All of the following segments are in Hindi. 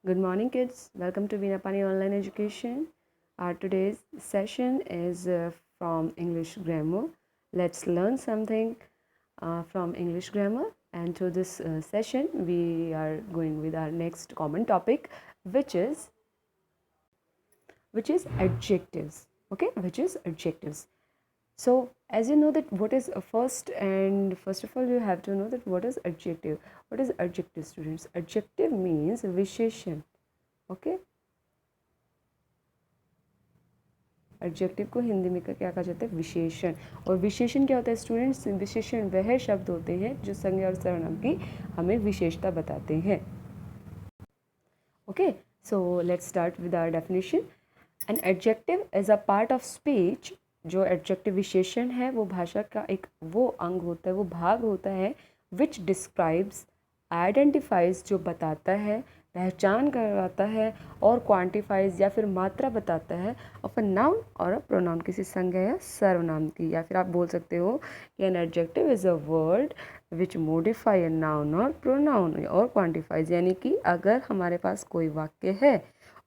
Good morning, kids. Welcome to Veena Online Education. Our today's session is from English grammar. Let's learn something from English grammar. And to this session, we are going with our next common topic, which is adjectives. Okay, which is adjectives. So, as you know that what is a first of all, you have to know that what is adjective. What is adjective, students? Adjective means विशेषण. Okay. एडजेक्टिव को हिंदी में क्या कहा जाता है? विशेषण. और विशेषण क्या होता है स्टूडेंट्स? विशेषण वह शब्द होते हैं जो संज्ञा और सर्वनाम की हमें विशेषता बताते हैं. Okay, so let's start with our definition. An adjective is a part of speech. जो एडजेक्टिव विशेषण है वो भाषा का एक वो अंग होता है, वो भाग होता है विच डिस्क्राइब्स, आइडेंटिफाइज, जो बताता है, पहचान करवाता है, और क्वांटिफाइज या फिर मात्रा बताता है ऑफ अ नाउन और अ प्रोनाउन, किसी संज्ञा या सर्वनाम की. या फिर आप बोल सकते हो कि an adjective is a word which modify a noun और प्रोनाउन और क्वांटिफाइज. यानी कि अगर हमारे पास कोई वाक्य है,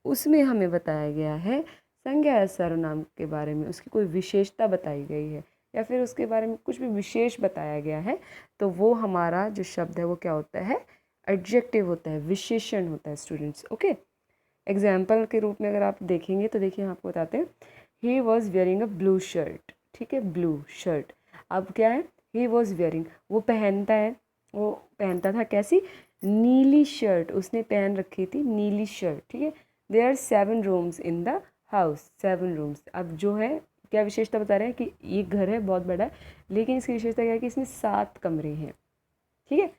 उसमें हमें बताया गया है संज्ञा या सर्वनाम के बारे में, उसकी कोई विशेषता बताई गई है या फिर उसके बारे में कुछ भी विशेष बताया गया है, तो वो हमारा जो शब्द है वो क्या होता है? एडजेक्टिव होता है, विशेषण होता है स्टूडेंट्स. ओके, एग्जाम्पल के रूप में अगर आप देखेंगे तो देखिए, हम आपको बताते हैं. He was wearing a blue shirt. ठीक है, ब्लू शर्ट. अब क्या है? ही वॉज वेयरिंग, वो पहनता है, वो पहनता था कैसी? नीली शर्ट. उसने पहन रखी थी नीली शर्ट. ठीक है. There are 7 rooms in the house. 7 rooms. अब जो है क्या विशेषता बता रहे हैं कि ये घर है, बहुत बड़ा है, लेकिन इसकी विशेषता क्या है कि इसमें 7 कमरे हैं. ठीक है.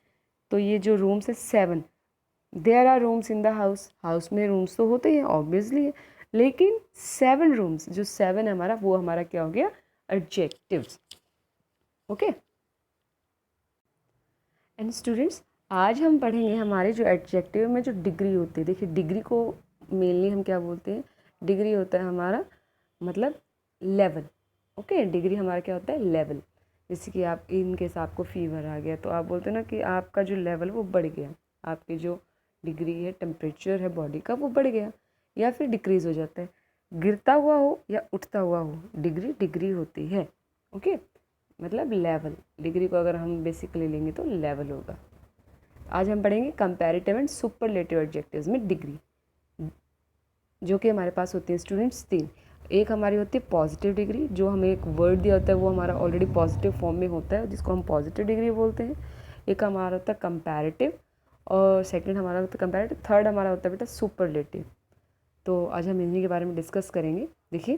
तो ये जो रूम्स है 7, there are rooms in the house. House में रूम्स तो होते ही हैं ऑब्वियसली है, लेकिन 7 रूम्स, जो 7 है हमारा, वो हमारा क्या हो गया? एडजेक्टिव्स. ओके. एंड स्टूडेंट्स, आज हम पढ़ेंगे हमारे जो एडजेक्टिव में जो डिग्री होती है. देखिए, डिग्री को मेनली हम क्या बोलते हैं? डिग्री होता है हमारा मतलब लेवल. ओके, डिग्री हमारा क्या होता है? लेवल. जैसे कि आप इन केस आपको फीवर आ गया तो आप बोलते हैं ना कि आपका जो लेवल वो बढ़ गया, आपकी जो डिग्री है, टेम्परेचर है बॉडी का, वो बढ़ गया या फिर डिक्रीज़ हो जाता है. गिरता हुआ हो या उठता हुआ हो, डिग्री डिग्री होती है. ओके, मतलब लेवल. डिग्री को अगर हम बेसिकली लेंगे तो लेवल होगा. आज हम पढ़ेंगे कंपैरेटिव एंड सुपरलेटिव एडजेक्टिव्स में डिग्री, जो कि हमारे पास होती है स्टूडेंट्स 3. एक हमारी होती है पॉजिटिव डिग्री, जो हमें एक वर्ड दिया होता है वो हमारा ऑलरेडी पॉजिटिव फॉर्म में होता है, जिसको हम पॉजिटिव डिग्री बोलते हैं. एक हमारा होता है कंपैरेटिव, और सेकंड हमारा होता है कंपैरेटिव. थर्ड हमारा होता है बेटा सुपरलेटिव. तो आज हम इन्हीं के बारे में डिस्कस करेंगे. देखिए,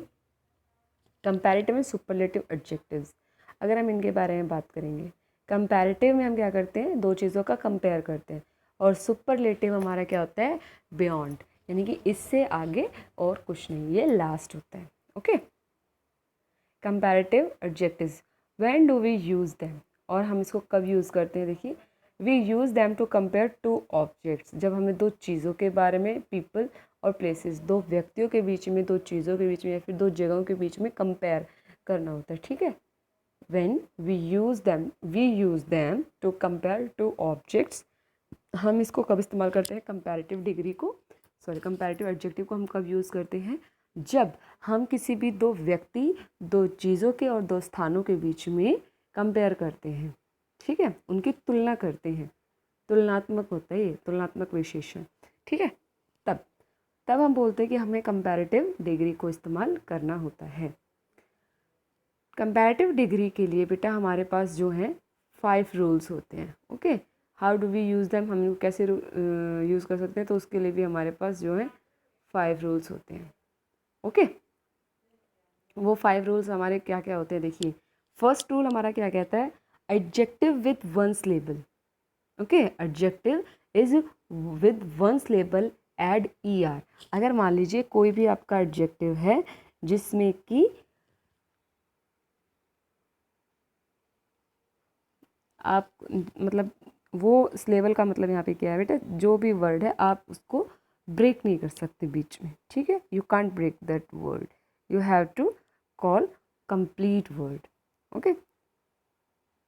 कंपैरेटिव एंड सुपरलेटिव एडजेक्टिव्स, अगर हम इनके बारे में बात करेंगे, कंपैरेटिव में हम क्या करते हैं? दो चीज़ों का कंपेयर करते हैं. और सुपरलेटिव हमारा क्या होता है? बियॉन्ड, यानी कि इससे आगे और कुछ नहीं, ये लास्ट होता है. Okay. Comparative adjectives, when do we use them, और हम इसको कब यूज़ करते हैं? देखिए, we use them to compare two objects. जब हमें दो चीज़ों के बारे में, पीपल और प्लेसेस, दो व्यक्तियों के बीच में, दो चीज़ों के बीच में, या फिर दो जगहों के बीच में कंपेयर करना होता है. ठीक है. when we use them to compare two objects. हम इसको कब इस्तेमाल करते हैं? कंपैरेटिव डिग्री को, सॉरी, कंपैरेटिव एडजेक्टिव को हम कब यूज़ करते हैं? जब हम किसी भी दो व्यक्ति, दो चीज़ों के और दो स्थानों के बीच में कंपेयर करते हैं. ठीक है, उनकी तुलना करते हैं. तुलनात्मक होता है ये, तुलनात्मक विशेषण. ठीक है. तब तब हम बोलते हैं कि हमें कंपैरेटिव डिग्री को इस्तेमाल करना होता है. कंपैरेटिव डिग्री के लिए बेटा हमारे पास जो है 5 रूल्स होते हैं. Okay, how do we use them, हम कैसे यूज़ कर सकते हैं? तो उसके लिए भी हमारे पास जो है 5 रूल्स होते हैं. ओके, वो 5 रूल्स हमारे क्या क्या होते हैं? देखिए, फर्स्ट रूल हमारा क्या कहता है? Adjective with one syllable. Okay, adjective is with one syllable, add ER. अगर मान लीजिए कोई भी आपका एडजेक्टिव है जिसमें कि आप मतलब वो इस लेवल का मतलब यहाँ पे क्या है बेटा? जो भी वर्ड है आप उसको ब्रेक नहीं कर सकते बीच में. ठीक है, you can't break that word, you have to call complete word. Okay,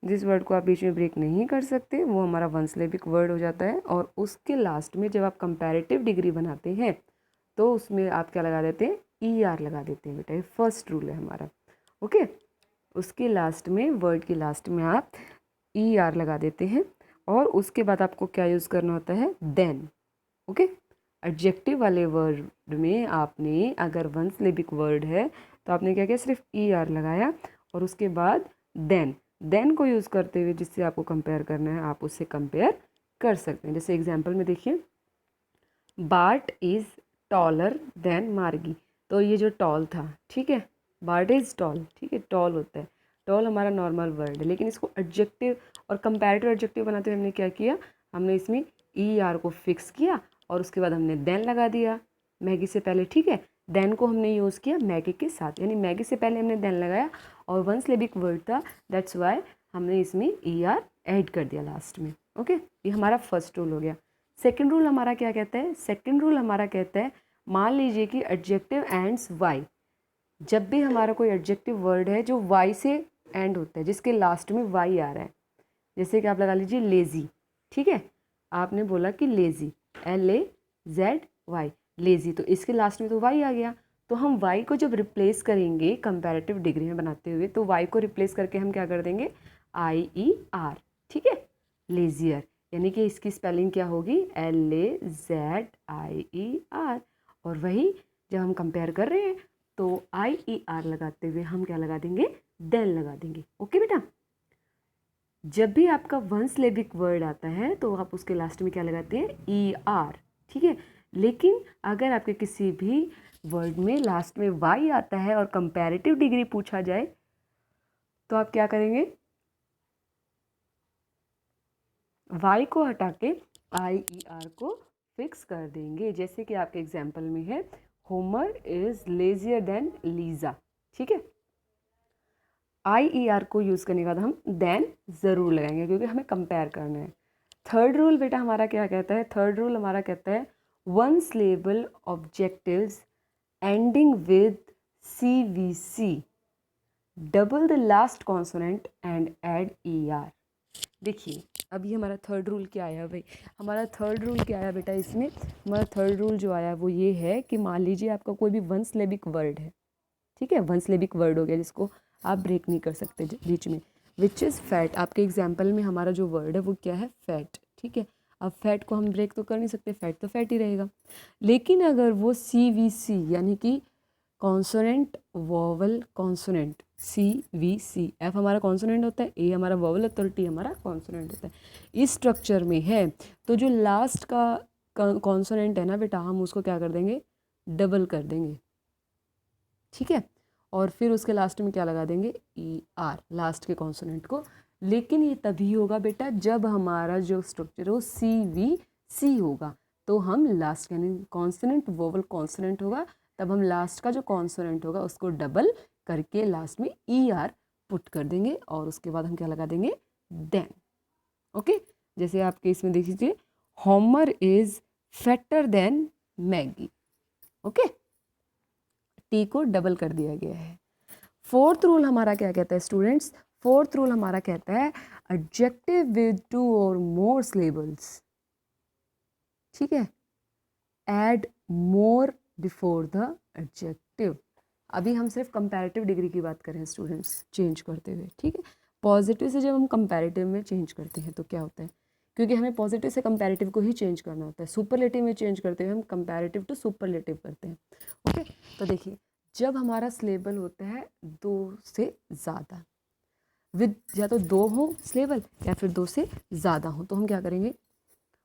जिस वर्ड को आप बीच में ब्रेक नहीं कर सकते वो हमारा वन सिलेबिक वर्ड हो जाता है। और उसके लास्ट में जब आप कंपैरेटिव डिग्री बनाते हैं तो उसमें आप क्या लगा देते हैं, ई आर लगा देते हैं बेटा। ये फर्स्ट रूल है हमारा। ओके, उसके लास्ट में, वर्ड के लास्ट में आप ई आर लगा देते हैं। और उसके बाद आपको क्या यूज़ करना होता है, देन। ओके, एडजेक्टिव वाले वर्ड में आपने अगर वन सिलेबिक वर्ड है तो आपने क्या किया, सिर्फ ई आर लगाया और उसके बाद देन को यूज़ करते हुए जिससे आपको कंपेयर करना है आप उससे कंपेयर कर सकते हैं। जैसे एग्जांपल में देखिए, बार्ट इज़ टॉलर देन मार्गी। तो ये जो टॉल था, ठीक है, बार्ट इज़ टॉल, ठीक है, टॉल होता है, टॉल हमारा नॉर्मल वर्ड है, लेकिन इसको एडजेक्टिव और कंपैरेटिव एडजेक्टिव बनाते हुए हमने क्या किया, हमने इसमें ई आर को फिक्स किया और उसके बाद हमने देन लगा दिया मैगी से पहले, ठीक है। देन को हमने यूज़ किया मैगी के साथ, यानी मैगी से पहले हमने देन लगाया और वन सिलेबिक वर्ड था, दैट्स वाई हमने इसमें ई आर ऐड कर दिया लास्ट में। ओके, ये हमारा फर्स्ट रूल हो गया। सेकेंड रूल हमारा क्या कहता है, सेकेंड रूल हमारा कहता है, मान लीजिए कि एडजेक्टिव एंड्स वाई। जब भी हमारा कोई एडजेक्टिव वर्ड है जो वाई से एंड होता है, जिसके लास्ट में वाई आ रहा है, जैसे कि आप लगा लीजिए लेज़ी, ठीक है, आपने बोला कि लेज़ी, LAZY, लेज़ी, तो इसके लास्ट में तो वाई आ गया। तो हम वाई को जब रिप्लेस करेंगे कंपैरेटिव डिग्री में बनाते हुए, तो वाई को रिप्लेस करके हम क्या कर देंगे, IER, ठीक है, लेजियर, यानी कि इसकी स्पेलिंग क्या होगी, LAZIER। और वही जब हम कंपेयर कर रहे हैं तो IER लगाते हुए हम क्या लगा देंगे, देन लगा देंगे। ओके बेटा, जब भी आपका वन सिलेबिक वर्ड आता है तो आप उसके लास्ट में क्या लगाते हैं, ER, ठीक है। लेकिन अगर आपके किसी भी वर्ड में लास्ट में वाई आता है और कंपैरेटिव डिग्री पूछा जाए तो आप क्या करेंगे, वाई को हटा के IER को फिक्स कर देंगे। जैसे कि आपके एग्जाम्पल में है, Homer is lazier than Lisa, ठीक है। IER को यूज़ करने के बाद हम देन ज़रूर लगाएंगे क्योंकि हमें कंपेयर करना है। थर्ड रूल बेटा हमारा क्या कहता है, थर्ड रूल हमारा कहता है, one syllable objectives ending with CVC double the last consonant and add ER। देखिए अब ये हमारा थर्ड रूल क्या आया भाई, हमारा थर्ड रूल क्या आया बेटा, इसमें हमारा थर्ड रूल जो आया वो ये है कि मान लीजिए आपका कोई भी वन सिलेबिक वर्ड है, ठीक है, वन सिलेबिक वर्ड हो गया जिसको आप ब्रेक नहीं कर सकते बीच में, विच इज़ फैट। आपके एग्जाम्पल में हमारा जो वर्ड है वो क्या है, फैट, ठीक है। अब फैट को हम ब्रेक तो कर नहीं सकते, फैट तो फैट ही रहेगा। लेकिन अगर वो CVC यानी कि consonant vowel consonant, CVC, F हमारा कॉन्सोनेंट होता है, A हमारा वोवल होता है और T हमारा कॉन्सोनेंट होता है, इस स्ट्रक्चर में है तो जो लास्ट का कॉन्सोनेंट है ना बेटा, हम उसको क्या कर देंगे, डबल कर देंगे, ठीक है। और फिर उसके लास्ट में क्या लगा देंगे, ER, लास्ट के कॉन्सोनेंट को। लेकिन ये तभी होगा बेटा जब हमारा जो स्ट्रक्चर हो CVC होगा, तो हम लास्ट यानी कॉन्सोनेंट वोवल कॉन्सोनेंट होगा, तब हम लास्ट का जो कॉन्सोनेंट होगा उसको डबल करके लास्ट में ER पुट कर देंगे और उसके बाद हम क्या लगा देंगे, देन। ओके, जैसे आपके इसमें देख लीजिए, Homer is fatter than Maggie, okay, T को डबल कर दिया गया है। फोर्थ रूल हमारा क्या कहता है स्टूडेंट्स, फोर्थ रूल हमारा कहता है, एडजेक्टिव विद 2 और मोर सिलेबल्स, ठीक है, add more before the adjective. अभी हम सिर्फ कंपैरेटिव डिग्री की बात करें स्टूडेंट्स, चेंज करते हुए, ठीक है। पॉजिटिव से जब हम कंपैरेटिव में चेंज करते हैं तो क्या होता है, क्योंकि हमें पॉजिटिव से कंपैरेटिव को ही चेंज करना होता है, सुपरलेटिव में चेंज करते हुए हम कंपैरेटिव टू सुपरलेटिव करते हैं। ओके, तो देखिए जब हमारा सिलेबल होता है 2 से ज़्यादा, विद या तो 2 हो सिलेबल या फिर 2 से ज़्यादा हो, तो हम क्या करेंगे,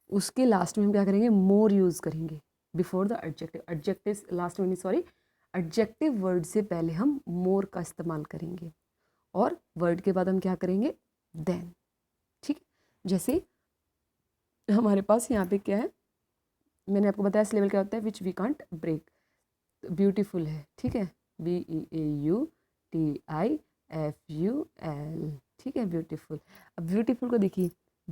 उसके लास्ट में हम क्या करेंगे, मोर यूज़ करेंगे before the adjective. Adjective last में, सॉरी, एडजेक्टिव वर्ड से पहले हम मोर का इस्तेमाल करेंगे और वर्ड के बाद हम क्या करेंगे, देन, ठीक। जैसे हमारे पास यहाँ पे क्या है, मैंने आपको बताया सिलेबल क्या होता है, which we can't break. Beautiful है, ठीक है, BEAUTIFUL, ठीक है, ब्यूटीफुल। अब ब्यूटीफुल को देखिए,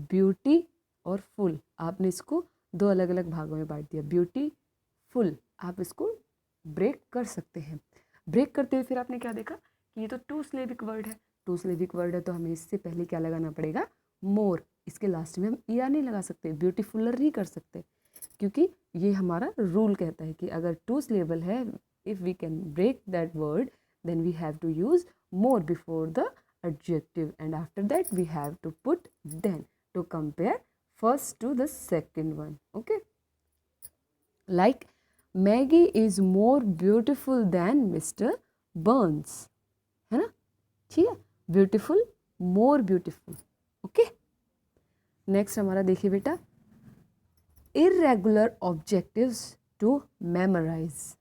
ब्यूटी और फुल, आपने इसको 2 अलग अलग भागों में बांट दिया, ब्यूटीफुल, आप इसको ब्रेक कर सकते हैं। ब्रेक करते हुए फिर आपने क्या देखा कि ये तो 2 सिलेबिक वर्ड है, टू सिलेबिक वर्ड है तो हमें इससे पहले क्या लगाना पड़ेगा, मोर। इसके लास्ट में हम ईआर नहीं लगा सकते, ब्यूटीफुलर नहीं कर सकते, क्योंकि ये हमारा रूल कहता है कि अगर टू सिलेबल है, if we can break that word then we have to use more before the adjective, and after that we have to put then to compare first to the second one. Okay, like Maggie is more beautiful than Mr. Burns, है ना, ठीक है, beautiful, more beautiful. Okay, next हमारा देखिए बेटा, इरेगुलर ऑब्जेक्टिव्स टू मेमोराइज।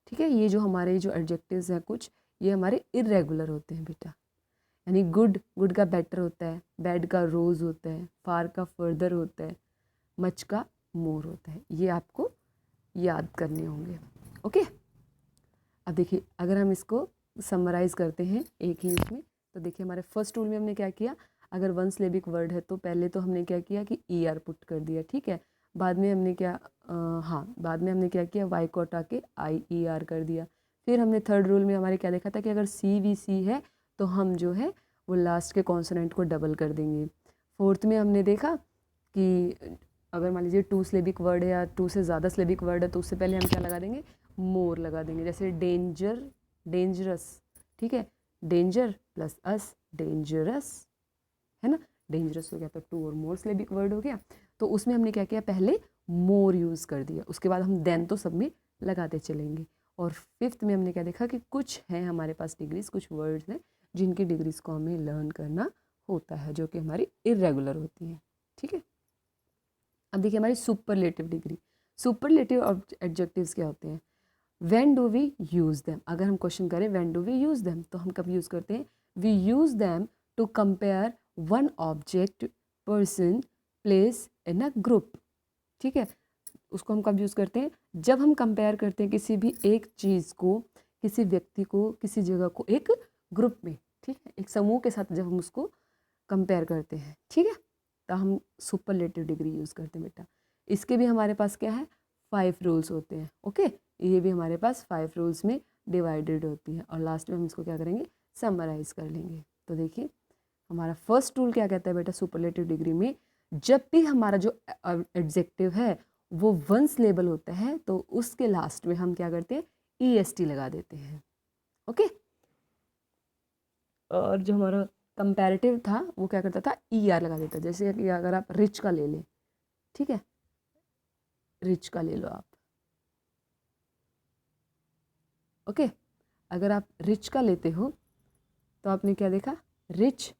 ठीक है, ये जो हमारे जो एडजेक्टिव्स हैं कुछ, ये हमारे इरेगुलर होते हैं बेटा, यानी गुड, गुड का बेटर होता है, बैड का रोज होता है, फार का फर्दर होता है, मच का मोर होता है। ये आपको याद करने होंगे। ओके, अब देखिए अगर हम इसको समराइज करते हैं एक ही उसमें, तो देखिए हमारे फर्स्ट रूल में हमने क्या किया, अगर वन सिलेबिक वर्ड है तो पहले तो हमने क्या किया कि ई आर पुट कर दिया, ठीक है। बाद में हमने क्या बाद में हमने क्या किया, वाई को हटा के आई ई आर कर दिया। फिर हमने थर्ड रूल में हमारे क्या देखा था कि अगर सी वी सी है तो हम जो है वो लास्ट के कॉन्सोनेंट को डबल कर देंगे। फोर्थ में हमने देखा कि अगर मान लीजिए टू सिलेबिक वर्ड है या टू से ज़्यादा सिलेबिक वर्ड है तो उससे पहले हम क्या लगा देंगे, मोर लगा देंगे। जैसे डेंजर, डेंजरस, ठीक है, डेंजर प्लस अस, डेंजरस, है ना, डेंजरस हो गया तो टू और मोर सिलेबिक वर्ड हो गया, तो उसमें हमने क्या किया, पहले मोर यूज़ कर दिया, उसके बाद हम देन तो सब में लगाते चलेंगे। और फिफ्थ में हमने क्या देखा कि कुछ हैं हमारे पास डिग्रीज, कुछ वर्ड्स हैं जिनकी डिग्रीज को हमें लर्न करना होता है, जो कि हमारी इरेगुलर होती हैं। ठीक है, अब देखिए हमारी सुपरलेटिव डिग्री। सुपरलेटिव एडजेक्टिव्स क्या होते हैं, when do we use them. अगर हम क्वेश्चन करें when do we use them, तो हम कब यूज़ करते हैं, we use them to compare one object, person, place in a group. ठीक है, उसको हम कब यूज़ करते हैं, जब हम कंपेयर करते हैं किसी भी एक चीज़ को, किसी व्यक्ति को, किसी जगह को एक ग्रुप में, ठीक है, एक समूह के साथ जब हम उसको कंपेयर करते हैं, ठीक है, तो हम सुपरलेटिव डिग्री यूज़ करते हैं बेटा। इसके भी हमारे पास क्या है, 5 रूल्स होते हैं। ओके, ये भी हमारे पास 5 रूल्स में डिवाइडेड होती है, और लास्ट में हम इसको क्या करेंगे, समराइज कर लेंगे। तो देखिए हमारा फर्स्ट रूल क्या कहता है बेटा, सुपरलेटिव डिग्री में जब भी हमारा जो एडजेक्टिव है वो वन सिलेबल होता है तो उसके लास्ट में हम क्या करते हैं, EST लगा देते हैं। ओके, और जो हमारा कंपैरेटिव था वो क्या करता था, ER लगा देता। जैसे कि अगर आप रिच का ले लें, ठीक है, रिच का ले लो आप, ओके, अगर आप रिच का लेते हो तो आपने क्या देखा, रिच।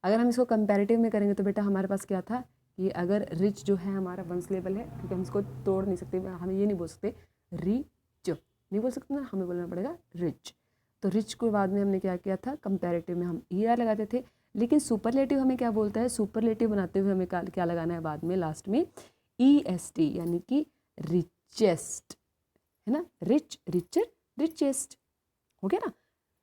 अगर हम इसको कंपैरेटिव में करेंगे तो बेटा हमारे पास क्या था कि अगर रिच जो है हमारा वन सिलेबल है, क्योंकि हम इसको तोड़ नहीं सकते, हमें ये नहीं बोल सकते रिच, नहीं बोल सकते ना, हमें बोलना पड़ेगा रिच। तो रिच को बाद में हमने क्या किया था, कंपैरेटिव में हम ER लगाते थे। लेकिन सुपरलेटिव हमें क्या बोलता है, सुपरलेटिव बनाते हुए हमें क्या लगाना है बाद में, लास्ट में EST, यानी कि रिचेस्ट, है ना, रिच, रिचर, रिचेस्ट, हो गया ना।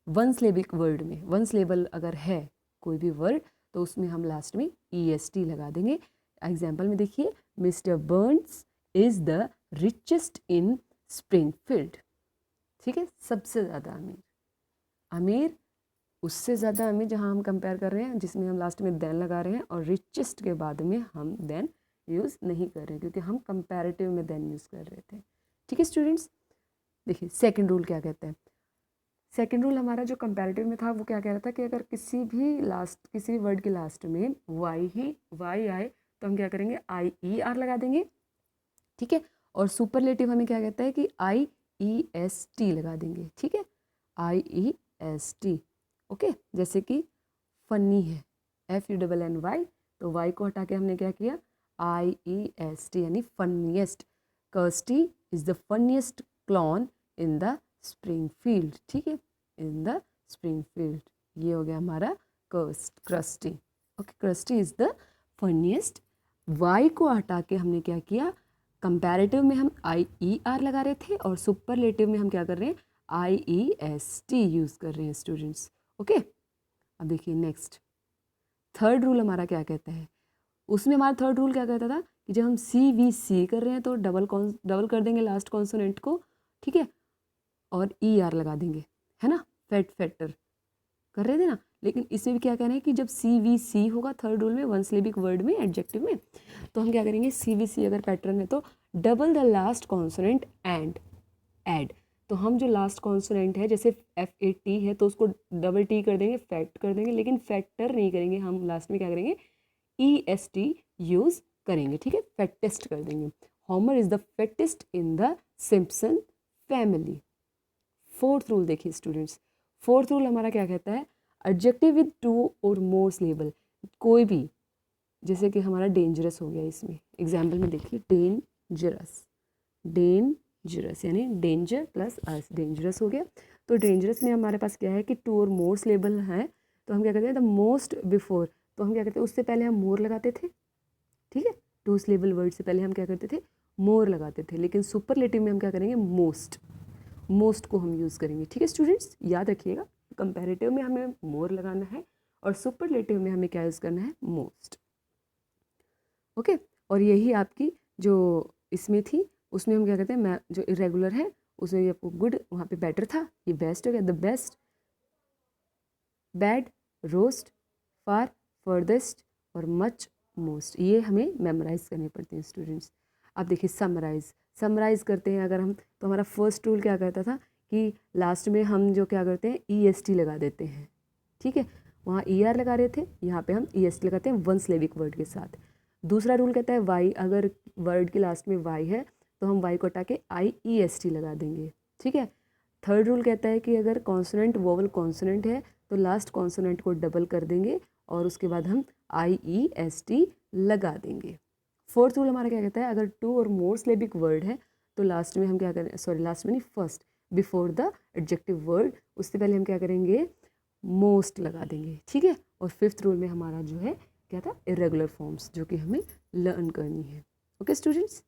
वन सिलेबिक वर्ड में, वन सिलेबल अगर है कोई भी वर्ड तो उसमें हम लास्ट में EST लगा देंगे। एग्जाम्पल में देखिए, mister Burns is the richest in Springfield, ठीक है, सबसे ज़्यादा अमीर, अमीर उससे ज़्यादा अमीर जहाँ हम कंपेयर कर रहे हैं, जिसमें हम लास्ट में देन लगा रहे हैं, और रिचेस्ट के बाद में हम देन यूज़ नहीं कर रहे हैं क्योंकि हम कंपैरेटिव में देन यूज़ कर रहे थे। ठीक है स्टूडेंट्स, देखिए सेकेंड रूल क्या कहता है। सेकेंड रूल हमारा जो कंपैरेटिव में था वो क्या कह रहा था कि अगर किसी भी वर्ड के लास्ट में वाई आए तो हम क्या करेंगे, IER लगा देंगे, ठीक है। और सुपरलेटिव हमें क्या कहता है कि IEST लगा देंगे, ठीक है, IEST। ओके, जैसे कि फनी है, FUNNY, तो वाई को हटा के हमने क्या किया, IEST, यानी funniest. Krusty is the funniest clown in the Springfield, ठीक है, इन द स्प्रिंगफील्ड, ये हो गया हमारा Krusty. Okay, Krusty is the funniest. Y को हटा के हमने क्या किया, कंपैरेटिव में हम IER लगा रहे थे और सुपरलेटिव में हम क्या कर रहे हैं, IEST यूज़ कर रहे हैं स्टूडेंट्स। ओके, अब देखिए नेक्स्ट थर्ड रूल हमारा क्या कहता है। उसमें हमारा थर्ड रूल क्या कहता था कि जब हम CVC कर रहे हैं तो डबल कर देंगे लास्ट कॉन्सोनेंट को, ठीक है, और ER लगा देंगे, है ना, फैटर, कर रहे थे ना। लेकिन इसमें भी क्या कह रहे हैं कि जब CVC होगा थर्ड रूल में, वन सिलेबिक वर्ड में, एडजेक्टिव में, तो हम क्या करेंगे, CVC अगर पैटर्न है तो double the last consonant and add. तो हम जो लास्ट कॉन्सोनेंट है, जैसे FAT है तो उसको डबल T कर देंगे, फैक्ट कर देंगे, लेकिन फैक्टर नहीं करेंगे, हम लास्ट में क्या करेंगे, EST यूज़ करेंगे, ठीक है, फैटेस्ट कर देंगे। Homer is the fattest in the Simpson family. Fourth rule देखिए स्टूडेंट्स, फोर्थ रूल हमारा क्या कहता है, एडजेक्टिव विद 2 और मोर सिलेबल, कोई भी, जैसे कि हमारा डेंजरस हो गया, इसमें एग्जाम्पल में देखिए, डेंजरस, डेंजरस यानी डेंजर प्लस अस, डेंजरस हो गया। तो डेंजरस में हमारे पास क्या है कि 2 और मोर सिलेबल हैं, तो हम क्या करते हैं, द मोस्ट बिफोर, तो हम क्या करते हैं, उससे पहले हम मोर लगाते थे, ठीक है, 2 सिलेबल वर्ड से पहले हम क्या करते थे, मोर लगाते थे। लेकिन सुपरलेटिव में हम क्या करेंगे, मोस्ट, मोस्ट को हम यूज़ करेंगे, ठीक है स्टूडेंट्स, याद रखिएगा, कंपैरेटिव में हमें मोर लगाना है और सुपरलेटिव में हमें क्या यूज़ करना है, मोस्ट, ओके। और यही आपकी जो इसमें थी, उसमें हम क्या कहते हैं, मैं जो इरेगुलर है उसमें भी आपको गुड, वहाँ पे बेटर था, ये बेस्ट हो गया, the best, bad, roast, far, farthest और मच, मोस्ट, ये हमें मेमोराइज करने पड़ते हैं स्टूडेंट्स। अब देखिए समराइज, समराइज करते हैं अगर हम, तो हमारा फर्स्ट रूल क्या कहता था कि लास्ट में हम जो क्या करते हैं, EST लगा देते हैं, ठीक है, वहाँ ER लगा रहे थे, यहाँ पे हम EST लगाते हैं वन सिलेबिक वर्ड के साथ। दूसरा रूल कहता है वाई, अगर वर्ड के लास्ट में वाई है तो हम वाई को हटा के IEST लगा देंगे, ठीक है। थर्ड रूल कहता है कि अगर कॉन्सोनेंट वोवल कॉन्सोनेंट है तो लास्ट कॉन्सोनेंट को डबल कर देंगे और उसके बाद हम IEST लगा देंगे। फोर्थ रूल हमारा क्या कहता है, अगर 2 और मोर सिलेबिक वर्ड है तो लास्ट में हम क्या करें, सॉरी लास्ट में नहीं, first before the adjective word, उससे पहले हम क्या करेंगे, मोस्ट लगा देंगे, ठीक है। और फिफ्थ रूल में हमारा जो है क्या था, इरेगुलर फॉर्म्स, जो कि हमें लर्न करनी है, okay students.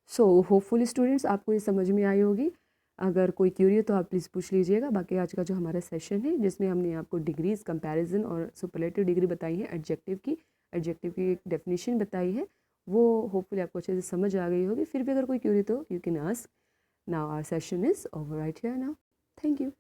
So hopefully students आपको ये समझ में आई होगी। अगर कोई क्यूरी हो तो आप प्लीज़ पूछ लीजिएगा। बाकी आज का जो हमारा सेशन है जिसमें हमने आपको डिग्रीज, कंपैरिजन और सुपरलेटिव डिग्री बताई है, एडजेक्टिव की एक डेफिनेशन बताई है, वो होपफुली आपको अच्छे से समझ आ गई होगी। फिर भी अगर कोई क्यूरी तो you can ask. Now our session is over right here now. Thank you.